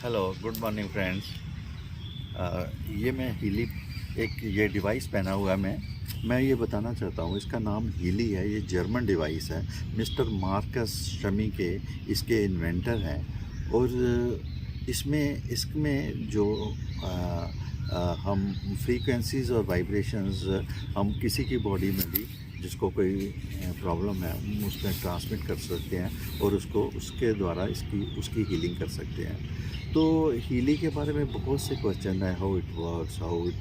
Hello, good morning friends. ये मैं Healy एक ये डिवाइस पहना हुआ है। मैं ये बताना चाहता हूँ, इसका नाम हीली है। ये जर्मन डिवाइस है। मिस्टर मार्कस शमी के इसके इन्वेंटर हैं। और इसमें जो हम फ्रीक्वेंसीज़ और वाइब्रेशंस हम किसी की बॉडी में भी जिसको कोई प्रॉब्लम है हम उसमें ट्रांसमिट कर सकते हैं और उसके द्वारा उसकी हीलिंग कर सकते हैं। तो हीलिंग के बारे में बहुत से क्वेश्चन है, how it works, how it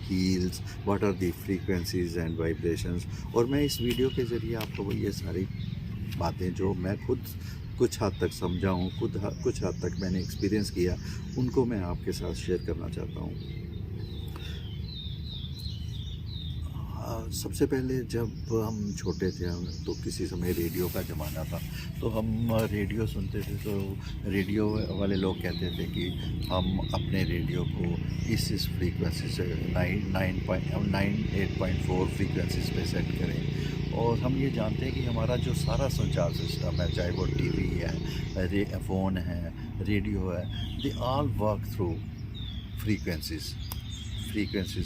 heals, what are the frequencies and vibrations. और मैं इस वीडियो के ज़रिए आपको ये सारी बातें जो मैं खुद कुछ हद तक समझा हूँ, कुछ हद तक मैंने एक्सपीरियंस किया, उनको मैं आपके साथ शेयर करना चाहता हूँ। सबसे पहले जब हम छोटे थे तो किसी समय रेडियो का ज़माना था, तो हम रेडियो सुनते थे। तो रेडियो वाले लोग कहते थे कि हम अपने रेडियो को इस फ्रीक्वेंसी से 8.4 फ्रीक्वेंसीज पे सेट करें। और हम ये जानते हैं कि हमारा जो सारा संचार सिस्टम है, चाहे वो टीवी है, फ़ोन है, रेडियो है, they all work through frequencies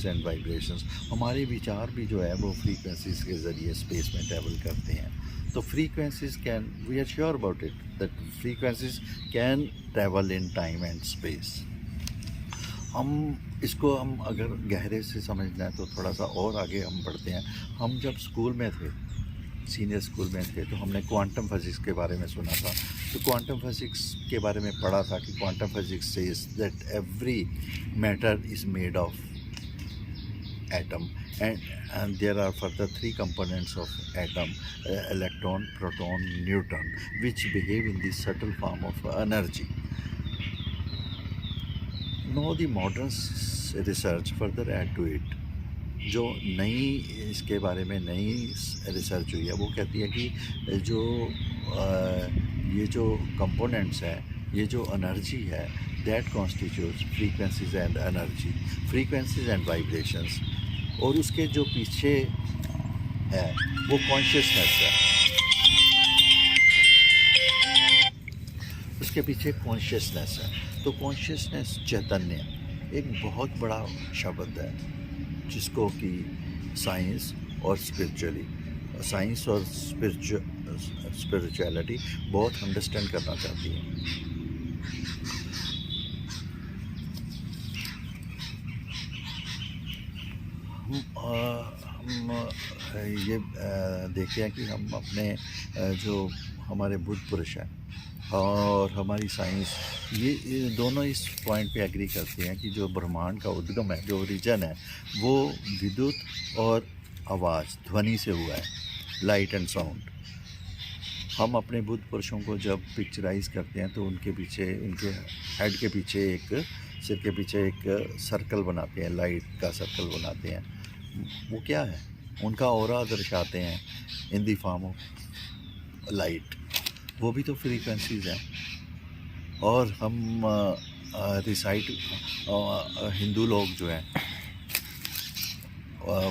and vibrations. हमारे विचार भी जो है वो फ्रीक्वेंसीज के ज़रिए स्पेस में ट्रैवल करते हैं। तो frequencies can, we are sure about it that frequencies can travel in time and space. इसको हम अगर गहरे से समझना है तो थोड़ा सा और आगे हम बढ़ते हैं। हम जब स्कूल में थे, सीनियर स्कूल में थे, तो हमने क्वांटम फिज़िक्स के बारे में सुना था। तो क्वांटम फिज़िक्स के बारे में पढ़ा था कि quantum physics says that every matter is made of atom, and there are further three components of atom: electron, proton, neutron, which behave in the subtle form of energy. Now the modern research further add to it. जो नई इसके बारे में नई research हुई है वो कहती है कि ये जो कंपोनेंट्स हैं, ये जो एनर्जी है, that constitutes frequencies and energy, frequencies and vibrations. और उसके जो पीछे है वो कॉन्शियसनेस है। उसके पीछे कॉन्शियसनेस है। तो कॉन्शियसनेस, चैतन्य, एक बहुत बड़ा शब्द है जिसको कि साइंस और स्पिरिचुअलिटी बहुत अंडरस्टैंड करना चाहती है। हम ये देखते हैं कि हम अपने जो हमारे बुद्ध पुरुष हैं और हमारी साइंस, ये दोनों इस पॉइंट पे एग्री करते हैं कि जो ब्रह्मांड का उद्गम है, जो ओरिजिन है, वो विद्युत और आवाज़, ध्वनि से हुआ है, लाइट एंड साउंड। हम अपने बुद्ध पुरुषों को जब पिक्चराइज करते हैं तो उनके पीछे, उनके हेड के पीछे, एक सिर के पीछे एक सर्कल बनाते हैं, लाइट का सर्कल बनाते हैं। वो क्या है? उनका ऑरा दर्शाते हैं in the form of light. वो भी तो फ्रीक्वेंसीज हैं। और हम हिंदू लोग जो हैं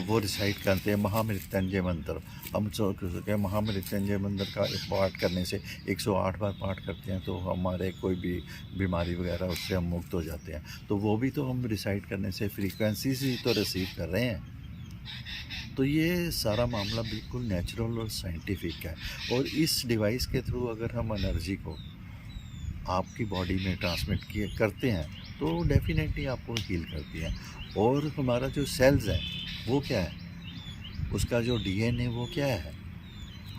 वो रिसाइट करते हैं महामृत्युंजय मंत्र। हम सोचते हैं महामृत्युंजय मंत्र का एक पाठ करने से 108 बार पाठ करते हैं तो हमारे कोई भी बीमारी वगैरह उससे हम मुक्त हो जाते हैं। तो वो भी तो हम रिसाइट करने से फ्रीक्वेंसीज ही तो रिसीव कर रहे हैं। तो ये सारा मामला बिल्कुल नेचुरल और साइंटिफिक है। और इस डिवाइस के थ्रू अगर हम एनर्जी को आपकी बॉडी में ट्रांसमिट करते हैं तो डेफिनेटली आपको हील करती है। और हमारा जो सेल्स है वो क्या है, उसका जो डीएनए वो क्या है।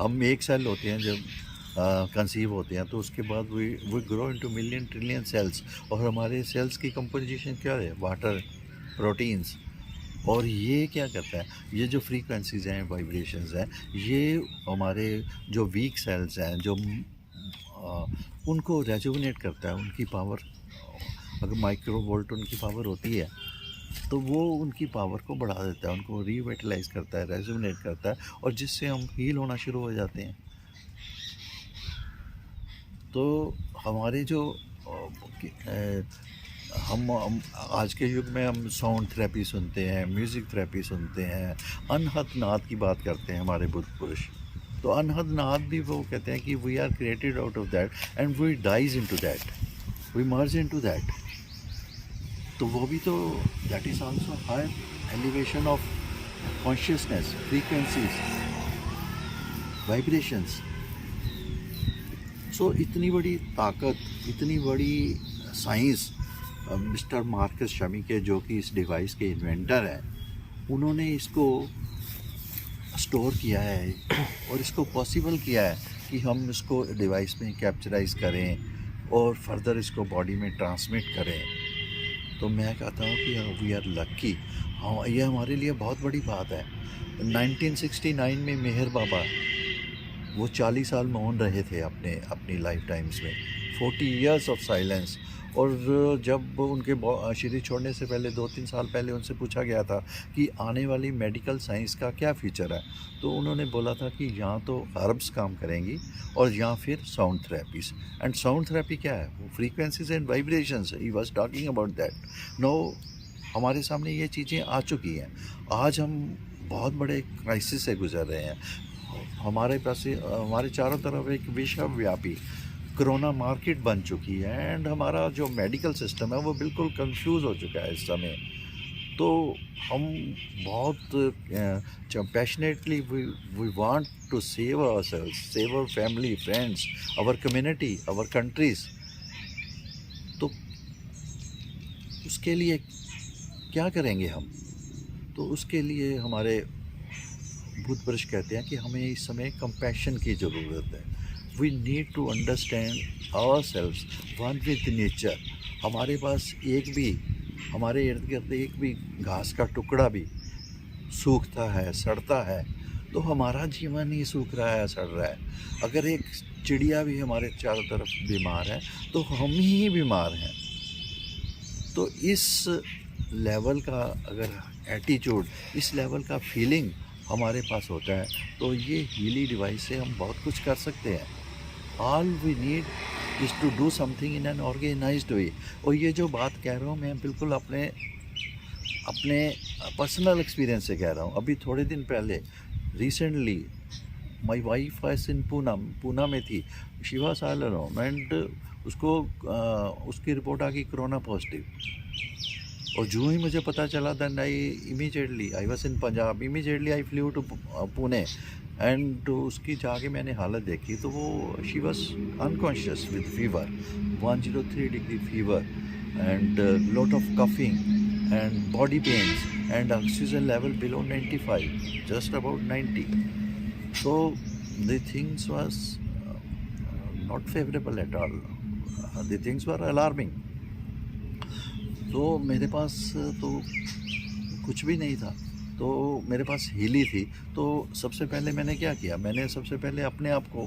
हम एक सेल होते हैं जब कंसीव होते हैं, तो उसके बाद we grow into million trillion cells. और हमारे सेल्स की कंपोजिशन क्या है? Water, proteins. और ये क्या करता है? ये जो फ्रीक्वेंसीज हैं, वाइब्रेशंस हैं, ये हमारे जो वीक सेल्स हैं, जो उनको रेजुविनेट करता है। उनकी पावर, अगर माइक्रोवोल्ट उनकी पावर होती है तो वो उनकी पावर को बढ़ा देता है, उनको रिवाइटलाइज करता है, रेजुविनेट करता है, और जिससे हम हील होना शुरू हो जाते हैं। तो हमारे जो हम आज के युग में हम साउंड थेरेपी सुनते हैं, म्यूज़िक थेरेपी सुनते हैं, अनहद नाद की बात करते हैं हमारे बुद्ध पुरुष। तो अनहद नाद भी वो कहते हैं कि we are created out of that and we dies into that. We merge into that. तो वो भी तो that is also higher elevation of consciousness, frequencies, vibrations. So इतनी बड़ी ताकत, इतनी बड़ी साइंस मिस्टर मार्कस शमी के, जो कि इस डिवाइस के इन्वेंटर हैं, उन्होंने इसको स्टोर किया है और इसको पॉसिबल किया है कि हम इसको डिवाइस में कैप्चराइज करें और फर्दर इसको बॉडी में ट्रांसमिट करें। तो मैं कहता हूँ कि वी आर लक्की। हाँ, ये हमारे लिए बहुत बड़ी बात है। 1969 में मेहर बाबा, वो 40 साल मौन रहे थे अपनी लाइफ टाइम्स में, 40 इयर्स ऑफ साइलेंस। और जब उनके शरीर छोड़ने से पहले 2-3 साल पहले उनसे पूछा गया था कि आने वाली मेडिकल साइंस का क्या फ्यूचर है, तो उन्होंने बोला था कि यहाँ तो हर्ब्स काम करेंगी और यहाँ फिर sound therapies. And sound therapy क्या है? वो frequencies and vibrations. He was talking about that. No, हमारे सामने ये चीज़ें आ चुकी हैं। आज हम बहुत बड़े क्राइसिस से गुजर रहे हैं। हमारे पास हमारे चारों तरफ एक विश्वव्यापी कोरोना मार्केट बन चुकी है एंड हमारा जो मेडिकल सिस्टम है वो बिल्कुल कंफ्यूज हो चुका है इस समय। तो हम बहुत passionately we want to save ourselves, save our family, friends, our community, our countries. तो उसके लिए क्या करेंगे हम? तो उसके लिए हमारे भूत पुरुष कहते हैं कि हमें इस समय कंपैशन की ज़रूरत है। We need to understand ourselves, one with nature. हमारे पास हमारे इर्द गिर्द एक भी घास का टुकड़ा भी सूखता है, सड़ता है, तो हमारा जीवन ही सूख रहा है, सड़ रहा है। अगर एक चिड़िया भी हमारे चारों तरफ बीमार है तो हम ही बीमार हैं। तो इस लेवल का अगर एटीट्यूड, इस लेवल का फीलिंग हमारे पास होता है तो ये हीली डिवाइस से हम बहुत कुछ कर सकते हैं। All we need is to do something in an organised way. और ये जो बात कह रहा हूँ मैं बिल्कुल अपने पर्सनल एक्सपीरियंस से कह रहा हूँ। अभी थोड़े दिन पहले recently my wife was in Poona में थी, she was all alone and उसकी रिपोर्ट आ गई कोरोना पॉजिटिव। और जो ही मुझे पता चला then I was in Punjab, immediately I flew to Pune and उसकी जाके मैंने हालत देखी तो वो she was unconscious with fever, 103 degree fever and lot of coughing and body pains and oxygen level below 95, just about 90। So the things was not favourable at all, the things were alarming. तो मेरे पास तो कुछ भी नहीं था, तो मेरे पास Healy थी। तो सबसे पहले मैंने क्या किया, मैंने सबसे पहले अपने आप को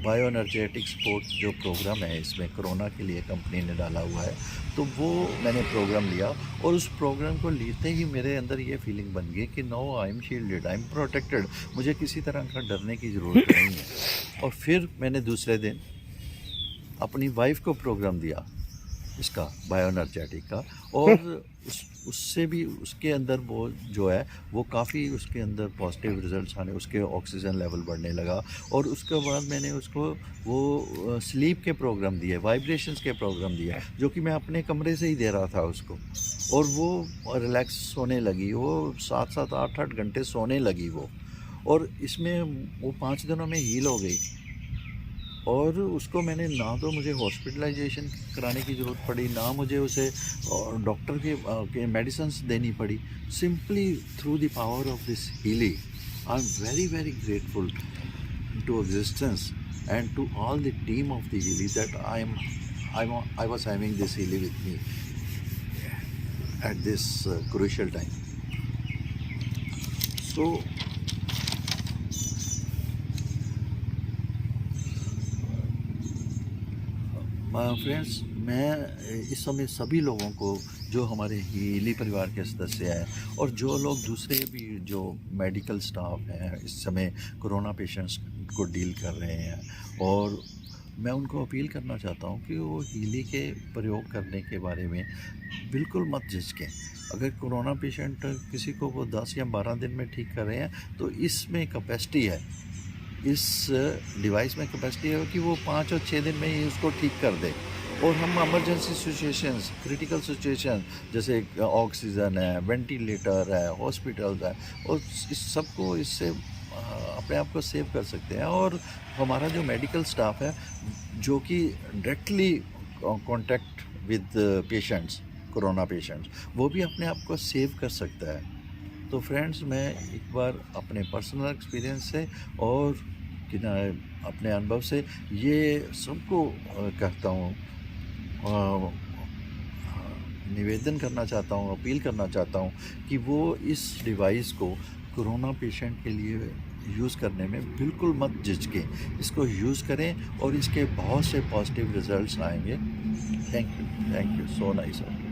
बायो एनर्जेटिक सपोर्ट जो प्रोग्राम है इसमें कोरोना के लिए कंपनी ने डाला हुआ है, तो वो मैंने प्रोग्राम लिया। और उस प्रोग्राम को लेते ही मेरे अंदर ये फीलिंग बन गई कि no, I am shielded, I am protected, मुझे किसी तरह का डरने की ज़रूरत नहीं है। और फिर मैंने दूसरे दिन अपनी वाइफ को प्रोग्राम दिया इसका बायो एनर्जेटिक का, और उससे भी उसके अंदर वो जो है वो काफ़ी उसके अंदर पॉजिटिव रिजल्ट्स आने, उसके ऑक्सीजन लेवल बढ़ने लगा। और उसके बाद मैंने उसको वो स्लीप के प्रोग्राम दिए, वाइब्रेशंस के प्रोग्राम दिए, जो कि मैं अपने कमरे से ही दे रहा था उसको, और वो रिलैक्स सोने लगी, वो 7-7, 8-8 घंटे सोने लगी वो। और इसमें वो 5 दिनों में हील हो गई। और उसको मैंने ना तो मुझे हॉस्पिटलाइजेशन कराने की ज़रूरत पड़ी, ना मुझे उसे डॉक्टर के मेडिसिन्स देनी पड़ी, simply through the power of this healing. I am very very grateful to existence and to all the team of the healing that I was having this healing with me at this crucial time. So friends, मैं इस समय सभी लोगों को, जो हमारे Healy परिवार के सदस्य हैं और जो लोग दूसरे भी जो मेडिकल स्टाफ हैं इस समय कोरोना पेशेंट्स को डील कर रहे हैं, और मैं उनको अपील करना चाहता हूं कि वो हीली के प्रयोग करने के बारे में बिल्कुल मत झिझकें। अगर कोरोना पेशेंट किसी को वो 10 या 12 दिन में ठीक कर रहे हैं तो इसमें कैपेसिटी है, इस डिवाइस में कैपेसिटी है कि वो 5 और 6 दिन में ही उसको ठीक कर दे। और हम इमरजेंसी सिचुएशंस, क्रिटिकल सिचुएशन जैसे ऑक्सीजन है, वेंटिलेटर है, हॉस्पिटल्स है, और इस सबको इससे अपने आप को सेव कर सकते हैं। और हमारा जो मेडिकल स्टाफ है जो कि directly contact with patients, corona patients, वो भी अपने आप को सेव कर सकता है। तो फ्रेंड्स, मैं एक बार अपने पर्सनल एक्सपीरियंस से और कि ना अपने अनुभव से ये सबको कहता हूँ, अ, निवेदन करना चाहता हूँ, अपील करना चाहता हूँ कि वो इस डिवाइस को कोरोना पेशेंट के लिए यूज़ करने में बिल्कुल मत झिझकें। इसको यूज़ करें और इसके बहुत से पॉजिटिव रिजल्ट्स आएंगे। Thank you so nice.